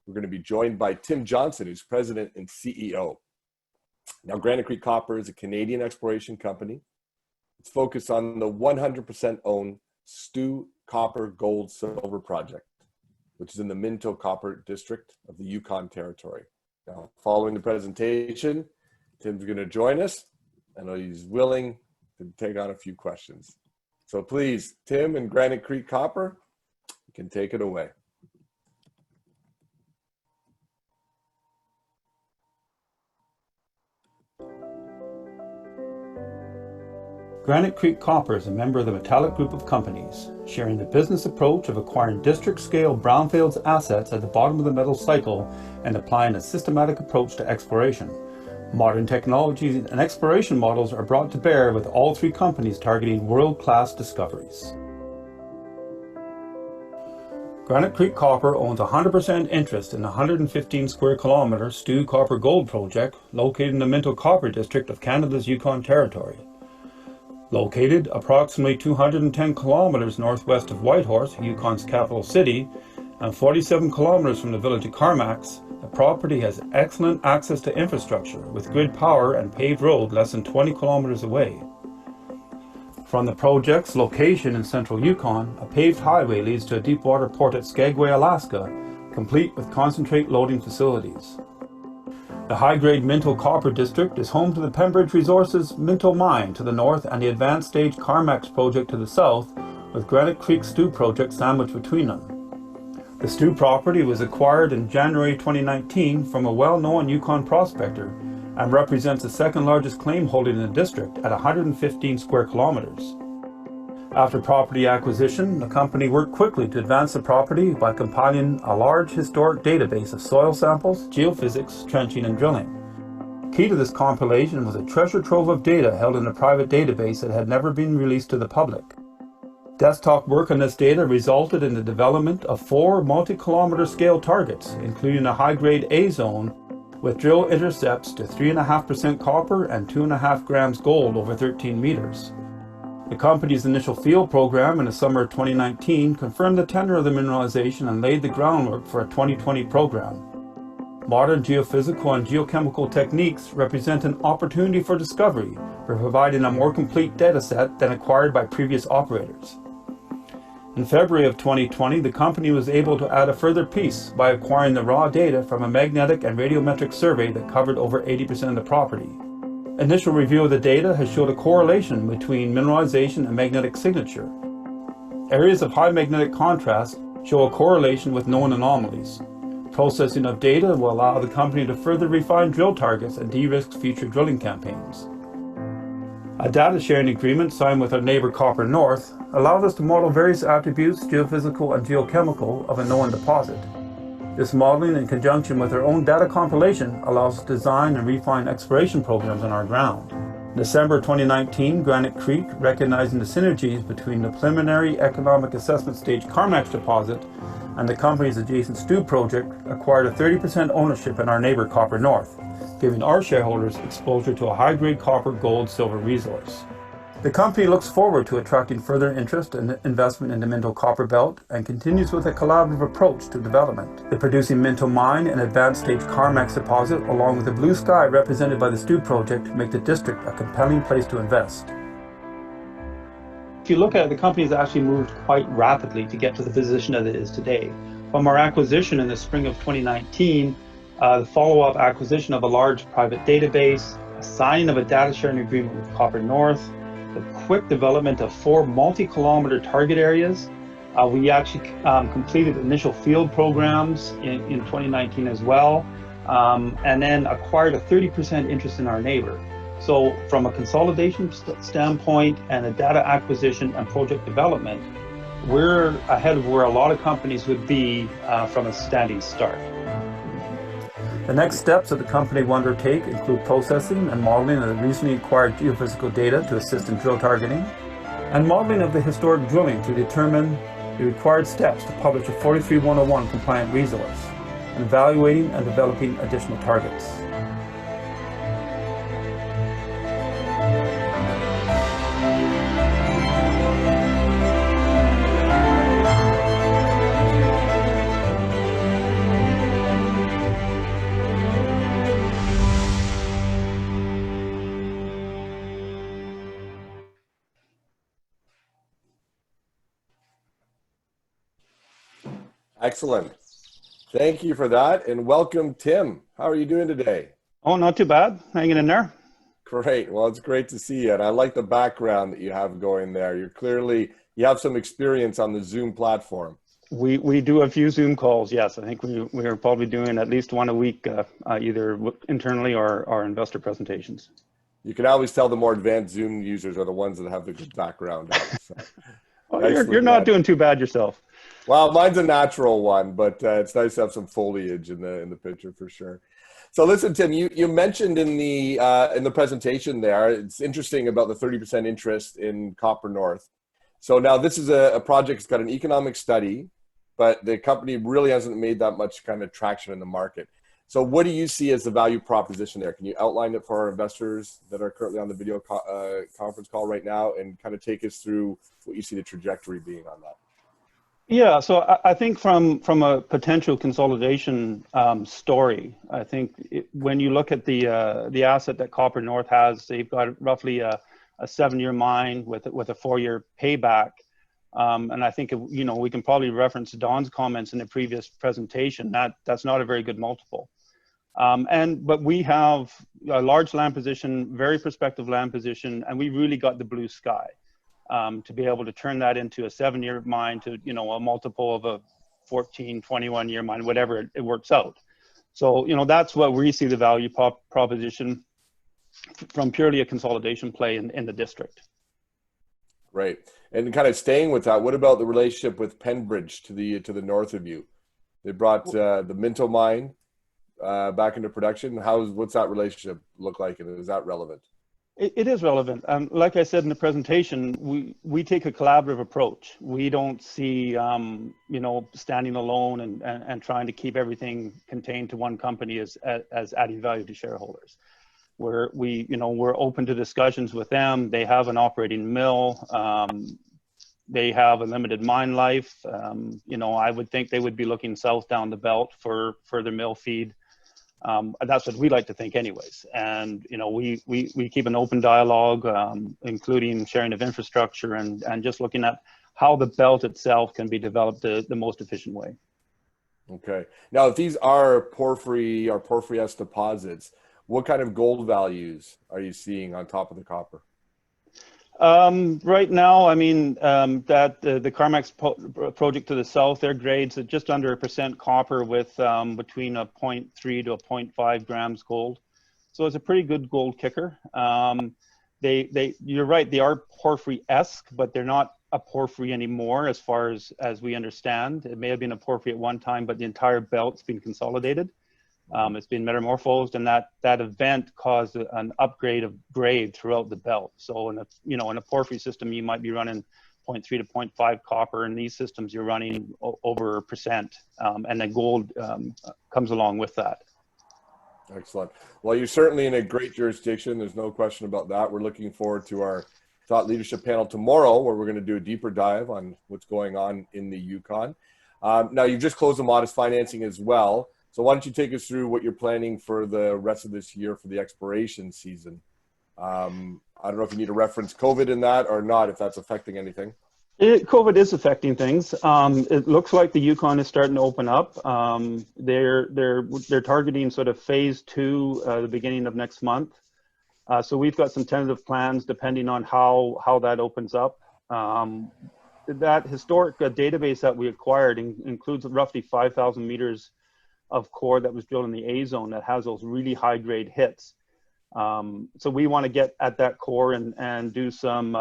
We're going to be joined by Tim Johnson, who's president and CEO. Now, Granite Creek Copper is a Canadian exploration company. It's focused on the 100% owned Stu Copper-Gold-Silver project, which is in the Minto Copper District of the Yukon Territory. Now, following the presentation, Tim's going to join us, and he's willing to take on a few questions. So please, Tim and Granite Creek Copper, you can take it away. Granite Creek Copper is a member of the Metallic Group of companies, sharing the business approach of acquiring district-scale brownfields assets at the bottom of the metal cycle and applying a systematic approach to exploration. Modern technologies and exploration models are brought to bear with all three companies targeting world-class discoveries. Granite Creek Copper owns 100% interest in the 115 square kilometre Stu Copper-Gold project located in the Minto Copper District of Canada's Yukon Territory. Located approximately 210 kilometers northwest of Whitehorse, Yukon's capital city, and 47 kilometers from the village of Carmacks, the property has excellent access to infrastructure with grid power and paved road less than 20 kilometers away. From the project's location in central Yukon, a paved highway leads to a deepwater port at Skagway, Alaska, complete with concentrate loading facilities. The high-grade Minto Copper District is home to the Pembridge Resources Minto Mine to the north and the advanced stage Carmacks project to the south, with Granite Creek Stu project sandwiched between them. The Stu property was acquired in January 2019 from a well-known Yukon prospector and represents the second largest claim holding in the district at 115 square kilometers. After property acquisition, the company worked quickly to advance the property by compiling a large historic database of soil samples, geophysics, trenching, and drilling. Key to this compilation was a treasure trove of data held in a private database that had never been released to the public. Desktop work on this data resulted in the development of 4 multi-kilometer scale targets, including a high-grade A zone with drill intercepts to 3.5% copper and 2.5 grams gold over 13 meters. The company's initial field program in the summer of 2019 confirmed the tenor of the mineralization and laid the groundwork for a 2020 program. Modern geophysical and geochemical techniques represent an opportunity for discovery by providing a more complete data set than acquired by previous operators. In February of 2020, the company was able to add a further piece by acquiring the raw data from a magnetic and radiometric survey that covered over 80% of the property. Initial review of the data has showed a correlation between mineralization and magnetic signature. Areas of high magnetic contrast show a correlation with known anomalies. Processing of data will allow the company to further refine drill targets and de-risk future drilling campaigns. A data sharing agreement signed with our neighbor Copper North allowed us to model various attributes, geophysical and geochemical, of a known deposit. This modeling, in conjunction with our own data compilation, allows us to design and refine exploration programs on our ground. In December 2019, Granite Creek, recognizing the synergies between the preliminary economic assessment stage Carmacks deposit and the company's adjacent Stu project, acquired a 30% ownership in our neighbor Copper North, giving our shareholders exposure to a high-grade copper-gold-silver resource. The company looks forward to attracting further interest and investment in the Minto Copper Belt and continues with a collaborative approach to development. The producing Minto Mine and advanced stage Carmacks deposit, along with the blue sky represented by the Stu project, make the district a compelling place to invest. If you look at it, the company has actually moved quite rapidly to get to the position that it is today. From our acquisition in the spring of 2019, the follow-up acquisition of a large private database, a signing of a data sharing agreement with Copper North, the quick development of 4 multi-kilometer target areas. We actually completed initial field programs in 2019 as well, and then acquired a 30% interest in our neighbor. So from a consolidation standpoint and a data acquisition and project development, we're ahead of where a lot of companies would be from a standing start. The next steps that the company will undertake include processing and modeling of the recently acquired geophysical data to assist in drill targeting, and modeling of the historic drilling to determine the required steps to publish a 43-101 compliant resource, and evaluating and developing additional targets. Excellent. Thank you for that. And welcome, Tim. How are you doing today? Oh, not too bad. Hanging in there. Great. Well, it's great to see you. And I like the background that you have going there. You have some experience on the Zoom platform. We do a few Zoom calls. Yes, I think we are probably doing at least one a week, either internally or our investor presentations. You can always tell the more advanced Zoom users are the ones that have the good background. So. Oh, you're not doing too bad yourself. Well, mine's a natural one, but it's nice to have some foliage in the picture for sure. So listen, Tim, you mentioned in the presentation there, it's interesting about the 30% interest in Copper North. So now this is a project that's got an economic study, but the company really hasn't made that much kind of traction in the market. So what do you see as the value proposition there? Can you outline it for our investors that are currently on the video conference call right now and kind of take us through what you see the trajectory being on that? Yeah, so I think from a potential consolidation story, I think when you look at the asset that Copper North has, they've got roughly a 7-year mine with a 4-year payback. And I think, we can probably reference Don's comments in the previous presentation. That's not a very good multiple. But we have a large land position, very prospective land position, and we really got the blue sky to be able to turn that into a 7-year mine to, a multiple of a 14, 21-year mine, whatever it works out. So, that's what we see the value proposition from purely a consolidation play in the district. Right. And kind of staying with that, what about the relationship with Pembridge to the north of you? They brought the Minto mine back into production. What's that relationship look like, and is that relevant? It is relevant. Like I said in the presentation, we take a collaborative approach. We don't see, standing alone and trying to keep everything contained to one company as adding value to shareholders. We're open to discussions with them. They have an operating mill. They have a limited mine life. I would think they would be looking south down the belt for further mill feed. That's what we like to think anyways. And, we keep an open dialogue, including sharing of infrastructure and just looking at how the belt itself can be developed the most efficient way. Okay. Now, if these are porphyry or porphyry-esque deposits, what kind of gold values are you seeing on top of the copper? Right now, I mean, the Carmacks project to the south, their grades are just under 1% copper with between a 0.3 to a 0.5 grams gold. So it's a pretty good gold kicker. You're right, they are porphyry-esque, but they're not a porphyry anymore as far as we understand. It may have been a porphyry at one time, but the entire belt's been consolidated. It's been metamorphosed, and that event caused an upgrade of grade throughout the belt. So in a porphyry system, you might be running 0.3 to 0.5 copper. In these systems, you're running over 1%, and the gold comes along with that. Excellent. Well, you're certainly in a great jurisdiction. There's no question about that. We're looking forward to our thought leadership panel tomorrow, where we're going to do a deeper dive on what's going on in the Yukon. Now, you've just closed the modest financing as well. So why don't you take us through what you're planning for the rest of this year for the exploration season? I don't know if you need to reference COVID in that or not, if that's affecting anything. COVID is affecting things. It looks like the Yukon is starting to open up. They're targeting sort of phase 2, the beginning of next month. So we've got some tentative plans depending on how that opens up. That historic database that we acquired includes roughly 5,000 meters of core that was drilled in the A zone that has those really high grade hits. So we want to get at that core and do some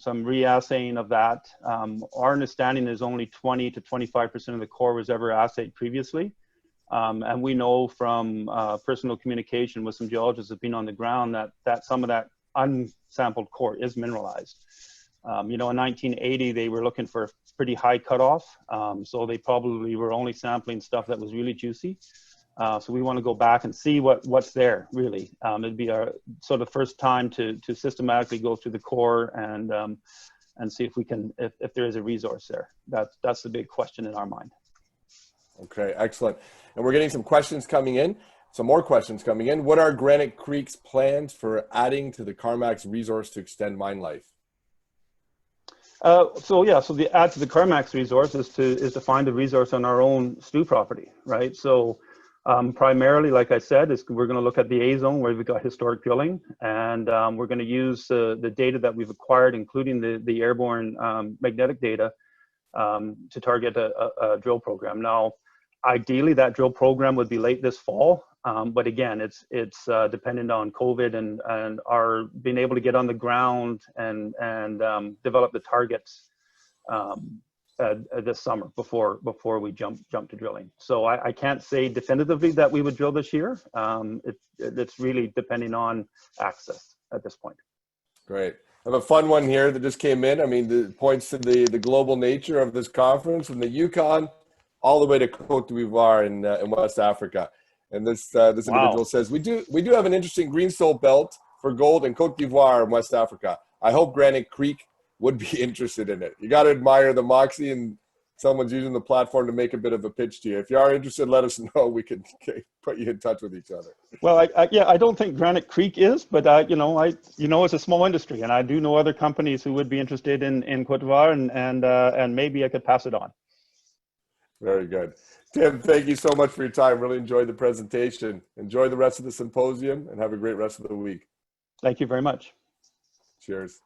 re-assaying of that. Our understanding is only 20 to 25% of the core was ever assayed previously. And we know from personal communication with some geologists that have been on the ground that some of that unsampled core is mineralized. In 1980, they were looking for a pretty high cutoff. So they probably were only sampling stuff that was really juicy. So we want to go back and see what's there, really. It'd be our sort of first time to systematically go through the core and see if there is a resource there. That's the big question in our mind. Okay, excellent. And we're getting some questions coming in. Some more questions coming in. What are Granite Creek's plans for adding to the Carmacks resource to extend mine life? So the add to the Carmacks resource is to find the resource on our own Stu property, right? So primarily, like I said, we're going to look at the A zone where we've got historic drilling, and we're going to use the data that we've acquired, including the airborne magnetic data, to target a drill program. Now, ideally, that drill program would be late this fall, but again, it's dependent on COVID and our being able to get on the ground and develop the targets this summer before we jump to drilling. So I can't say definitively that we would drill this year. It's really depending on access at this point. Great. I have a fun one here that just came in. I mean, it points to the global nature of this conference, from the Yukon all the way to Cote d'Ivoire in West Africa. And this individual says, we do have an interesting greenstone belt for gold in Cote d'Ivoire in West Africa. I hope Granite Creek would be interested in it. You got to admire the moxie, and someone's using the platform to make a bit of a pitch to you. If you are interested, let us know. We can put you in touch with each other. Well, I don't think Granite Creek is, but it's a small industry, and I do know other companies who would be interested in Cote d'Ivoire, and maybe I could pass it on. Very good. Tim, thank you so much for your time. Really enjoyed the presentation. Enjoy the rest of the symposium and have a great rest of the week. Thank you very much. Cheers.